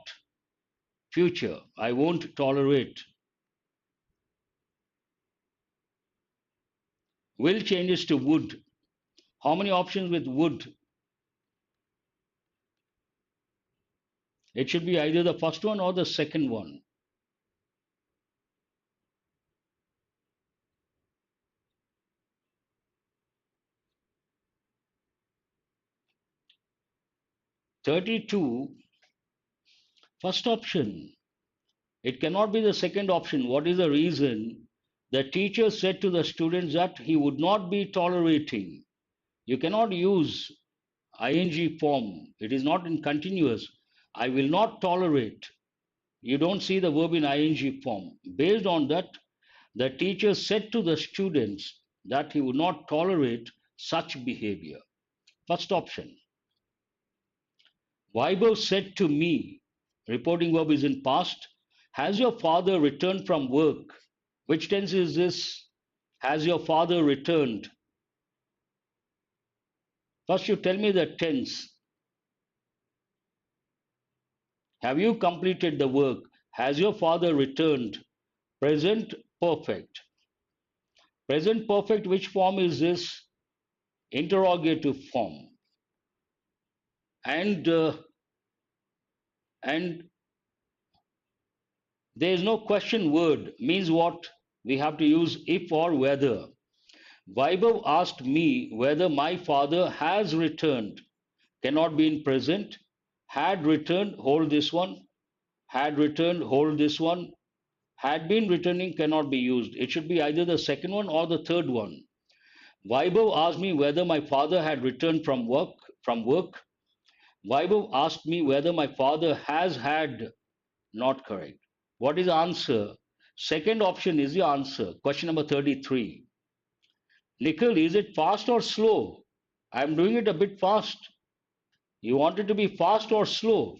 Future. I won't tolerate. Will changes to would. How many options with would? It should be either the first one or the second one. "32, first option. It cannot be the second option. What is the reason? The teacher said to the students that he would not be tolerating. You cannot use ing form. It is not in continuous. I will not tolerate. You don't see the verb in ing form. Based on that, the teacher said to the students that he would not tolerate such behavior. First option. Vaibhav said to me, reporting verb is in past. Has your father returned from work? Which tense is this? Has your father returned? First, you tell me the tense. Have you completed the work? Has your father returned? Present perfect. Present perfect, which form is this? Interrogative form. And and there is no question word. Means what? We have to use if or whether. Vaibhav asked me whether my father has returned. Cannot be in present. Had returned, hold this one. Had returned, hold this one. Had been returning cannot be used. It should be either the second one or the third one. Vaibhav asked me whether my father had returned from work. Vaibhav asked me whether my father has had. Not correct. What is the answer? Second option is the answer. Question number 33. Nikhil, is it fast or slow? I'm doing it a bit fast. You want it to be fast or slow?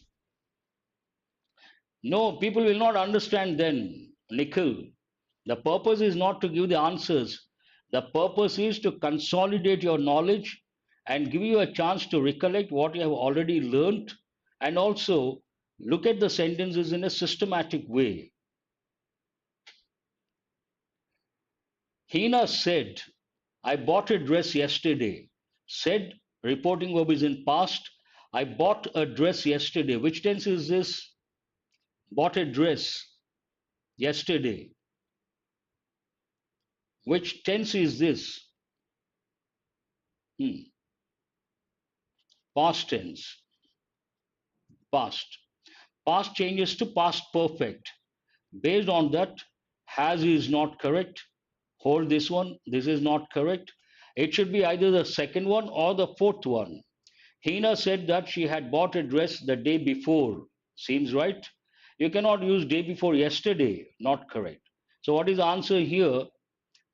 No, people will not understand then, Nikhil. The purpose is not to give the answers. The purpose is to consolidate your knowledge and give you a chance to recollect what you have already learnt and also look at the sentences in a systematic way. Hina said, I bought a dress yesterday. Said, reporting verb is in past. I bought a dress yesterday. Which tense is this? Bought a dress yesterday. Which tense is this? Past tense. Past. Past changes to past perfect. Based on that, has is not correct. Hold this one. This is not correct. It should be either the second one or the fourth one. Hina said that she had bought a dress the day before. Seems right. You cannot use day before yesterday. Not correct. So what is the answer here?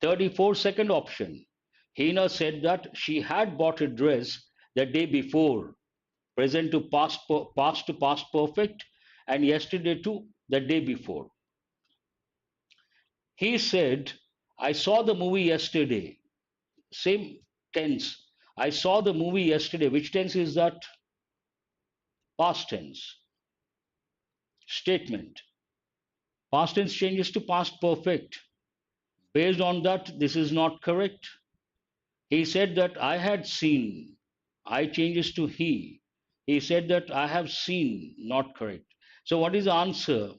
34 second option. Hina said that she had bought a dress the day before. Present to past perfect and yesterday to the day before. He said, I saw the movie yesterday. Same tense. I saw the movie yesterday. Which tense is that? Past tense. Statement. Past tense changes to past perfect. Based on that, this is not correct. He said that I had seen. I changes to he. He said that I have seen. Not correct. So what is the answer?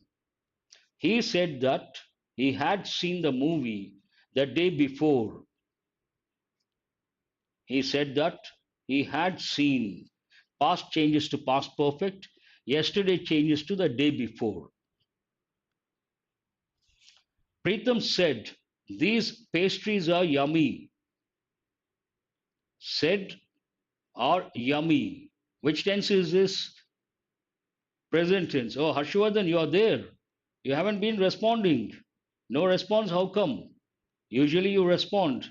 He said that he had seen the movie the day before. He said that he had seen. Past changes to past perfect. Yesterday changes to the day before. Preetham said, these pastries are yummy. Said are yummy. Which tense is this? Present tense. Oh, Harshvardhan, you are there. You haven't been responding. No response, how come? Usually you respond.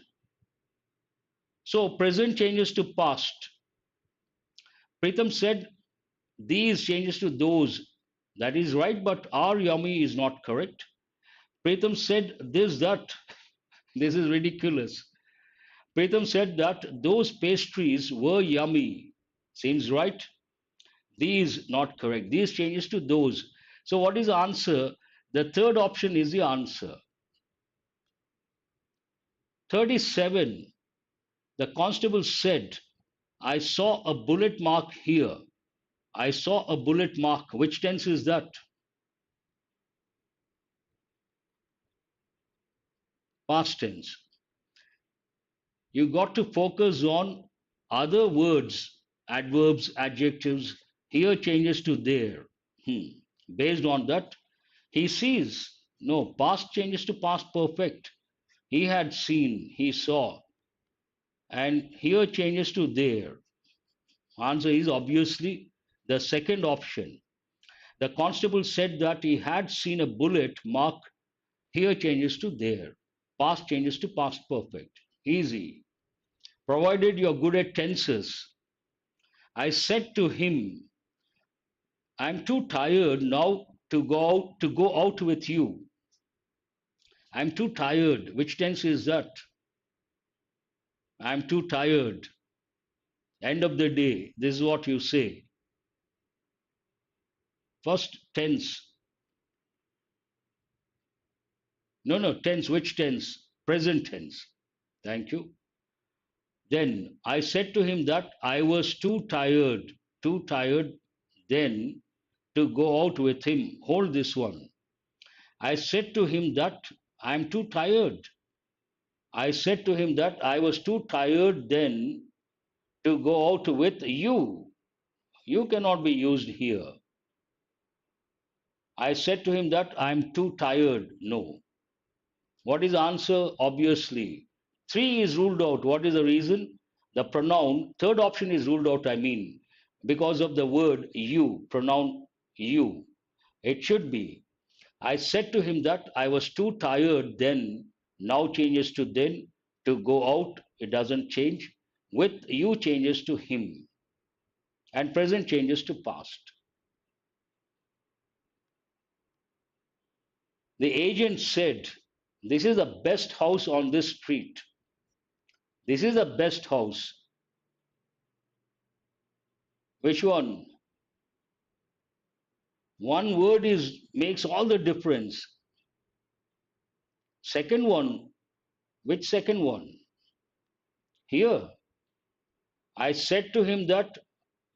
So present changes to past. Preetham said these changes to those. That is right, but are yummy is not correct. Preetham said this, that. This is ridiculous. Preetham said that those pastries were yummy. Seems right. These not correct. These changes to those. So what is the answer? The third option is the answer. 37. The constable said, I saw a bullet mark here. I saw a bullet mark. Which tense is that? Past tense. You got to focus on other words, adverbs, adjectives. Here changes to there. Based on that, he sees. No, past changes to past perfect. He had seen, he saw. And here changes to there. Answer is obviously the second option. The constable said that he had seen a bullet mark. Here changes to there. Past changes to past perfect. Easy. Provided you're good at tenses. I said to him, I'm too tired now to go out with you. I'm too tired. Which tense is that? I'm too tired. End of the day. This is what you say. First tense. No, tense. Which tense? Present tense. Thank you. Then I said to him that I was too tired then to go out with him. Hold this one. I said to him that I'm too tired. I said to him that I was too tired then to go out with you. You cannot be used here. I said to him that I'm too tired. No. What is the answer? Obviously. 3 is ruled out. What is the reason? The pronoun, third option is ruled out, I mean, because of the word you, pronoun you. It should be. I said to him that I was too tired then, now changes to then, to go out, it doesn't change. With you changes to him, and present changes to past. The agent said, this is the best house on this street. This is the best house. Which one? One word is makes all the difference. Second one, which second one? Here, I said to him that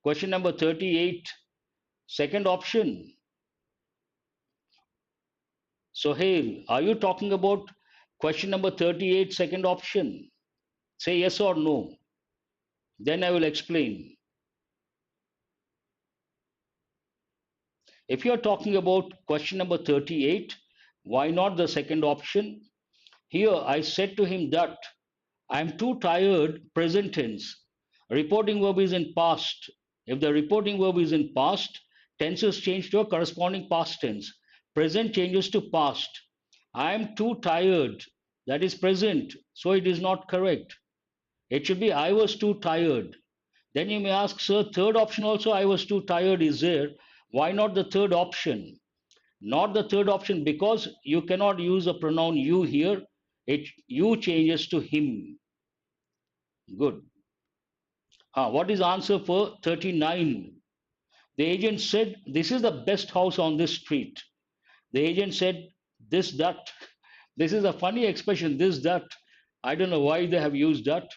question number 38, second option. Sohail, are you talking about question number 38, second option? Say yes or no. Then I will explain. If you are talking about question number 38, why not the second option? Here I said to him that I am too tired, present tense. Reporting verb is in past. If the reporting verb is in past, tense is changed to a corresponding past tense. Present changes to past. I am too tired. That is present, so it is not correct. It should be I was too tired. Then you may ask, sir, third option also I was too tired is there. Why not the third option? Not the third option because you cannot use the pronoun you here. It you changes to him. Good. What is answer for 39? The agent said, this is the best house on this street. The agent said, this, that. This is a funny expression, this, that. I don't know why they have used that.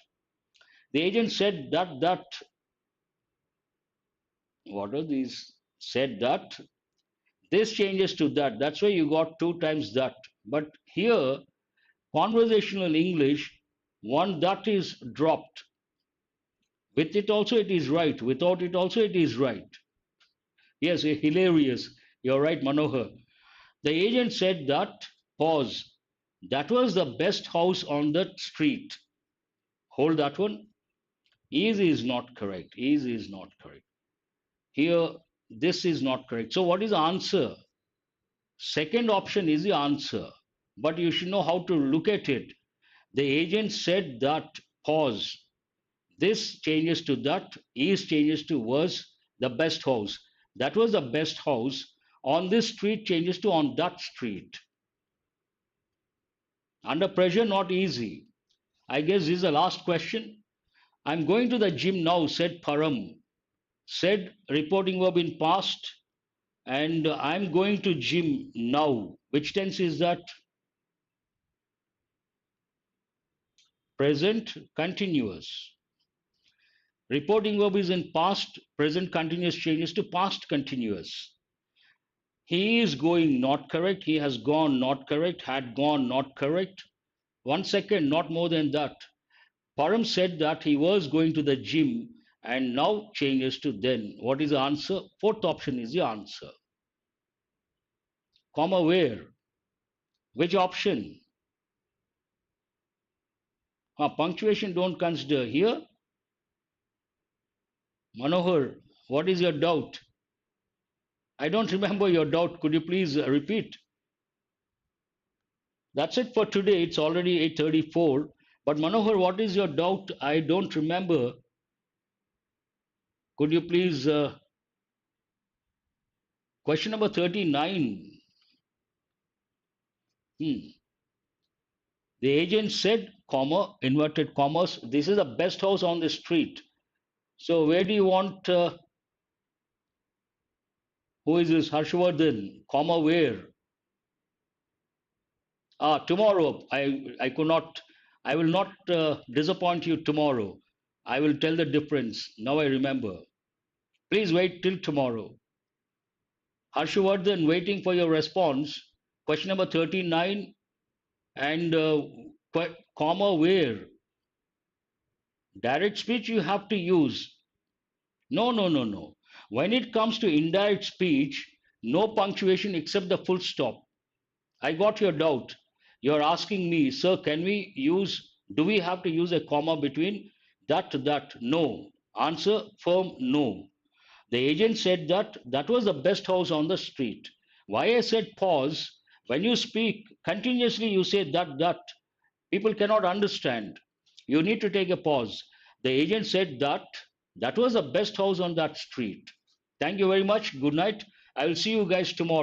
The agent said that. What are these? Said that. This changes to that. That's why you got 2 times that. But here, conversational English, one that is dropped. With it also it is right. Without it also it is right. Yes, hilarious. You're right, Manohar. The agent said that, pause, that was the best house on that street. Hold that one. Is not correct. Is not correct. Here, this is not correct. So what is the answer? Second option is the answer. But you should know how to look at it. The agent said that, pause. This changes to that, is changes to was the best house. That was the best house. On this street changes to on that street. Under pressure, not easy. I guess this is the last question. I'm going to the gym now, said Param. Said reporting verb in past. And I'm going to gym now. Which tense is that? Present continuous. Reporting verb is in past, present continuous changes to past continuous. He is going, not correct. He has gone, not correct. Had gone, not correct. 1 second, not more than that. Param said that he was going to the gym and now changes to then. What is the answer? Fourth option is the answer. Comma where? Which option? Punctuation don't consider here. Manohar, what is your doubt? I don't remember your doubt. Could you please repeat? That's it for today. It's already 8:34. But Manohar, what is your doubt? I don't remember. Could you please Question number 39. Hmm. The agent said, comma, inverted commas, this is the best house on the street. So where do you want, who is this Harshvardhan, comma, where? Tomorrow. I could not, I will not disappoint you tomorrow. I will tell the difference. Now I remember. Please wait till tomorrow. Harshvardhan, waiting for your response. Question number 39 and comma, where? Direct speech you have to use. No, no, no, no. When it comes to indirect speech, no punctuation except the full stop. I got your doubt. You're asking me, sir, do we have to use a comma between that? No. Answer firm no. The agent said that was the best house on the street. Why I said pause? When you speak continuously, you say that. People cannot understand. You need to take a pause. The agent said that was the best house on that street. Thank you very much. Good night. I will see you guys tomorrow.